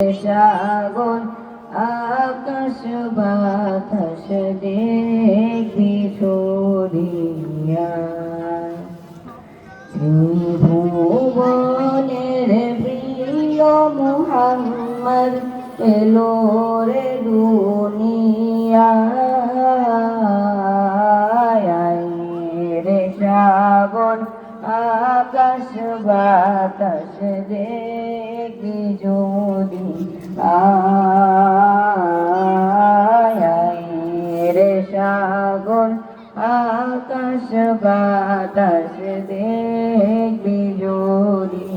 সাগর আকাশ বাতাস দেখবি ছড়িয়া ত্রিভুবনের প্রিয় মুহাম্মদ এলো রে দুনিয়ায় রে শ্রাবণ আকাশ বাতাস দেখবি যদি রে সাগর আকাশ বাতাস দেখবি যদি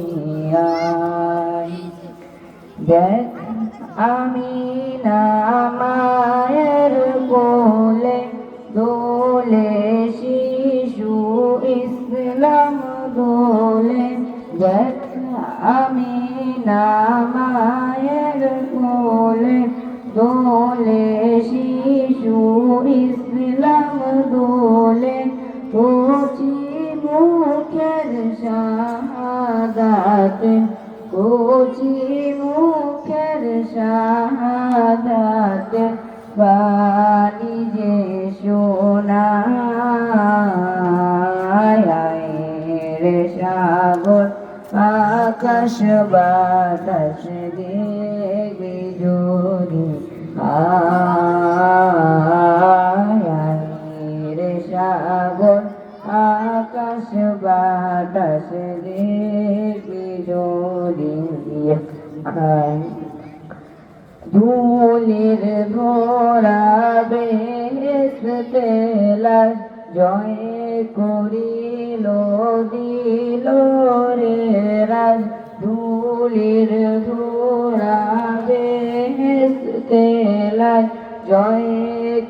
দেখ আমি না মায়ের কোলে দোলে শিশু ইসলাম দোলে দেখ আমি না মায়ের কোলে দোলে শিশু ইসলাম দোলে কচি মুখের শাহাদাত কচি মুখের শাহাদাত বাণী যে শোনায় রে সাগর আকাশ বাতাস দেখবি যদি রে সাগর আকাশ বাতাস দেখবি যদি ধুলির ঘোড়া বেহেশতে লাশ জয় করিল দিল রে রাজ ধুলির ঘোড়া বেহেশতে লাশ জয়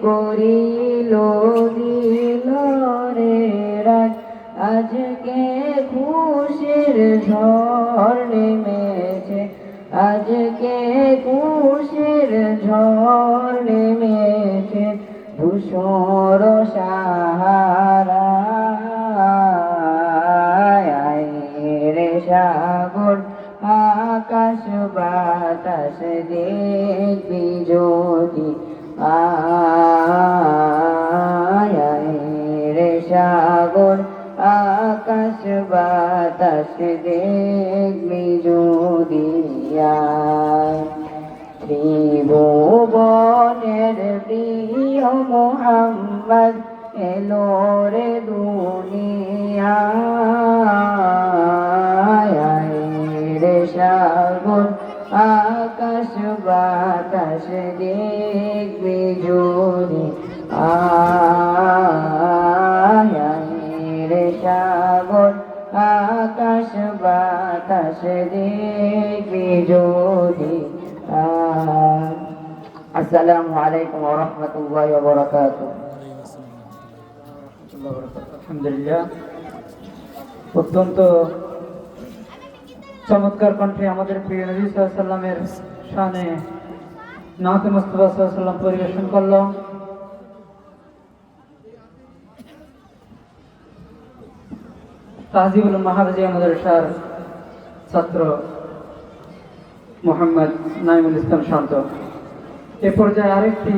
করিল দিল রে রাজ আজকে খুশির ঝড় নেমেছে আজকে খুশির ঝড় নেমেছে ধূসর সাহারা রে সাগর আকাশ বাতাস দেখবি যদি রে সাগর আকাশ বাতাস দেখবি যদি ত্রিভুবনের প্রিয় মুহাম্মদ এলো রে দুনিয়ায় রে সাগর আকাশ বাতাস দেখবি যদি রে সাগর আকাশ বাতাস দেখবি যদি আসসালামু আলাইকুম ওয়া রাহমাতুল্লাহি ওয়া বারাকাতুহু। আলহামদুলিল্লাহ, অত্যন্ত চমৎকার কণ্ঠে আমাদের প্রিয় নবী সাল্লাল্লাহু আলাইহি ওয়াসাল্লামের শানে নাতে মুস্তাফা সাল্লাল্লাহু আলাইহি ওয়াসাল্লাম পরিবেশন করল। তাহজিবুল মাহারাজি আমাদের সার ছাত্র মোহাম্মদ নাইমুল ইসলাম শান্ত। এ পর্যায়ে আরেকটি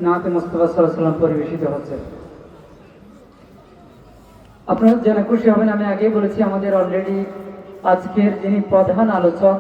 নাতে মুস্তাফা সাল্লাল্লাহু আলাইহি ওয়াসাল্লাম পরিবেশিত হচ্ছে। আপনারা জেনে খুশি হবেন, আমি আগেই বলেছি আমাদের অলরেডি আজকের যিনি প্রধান আলোচক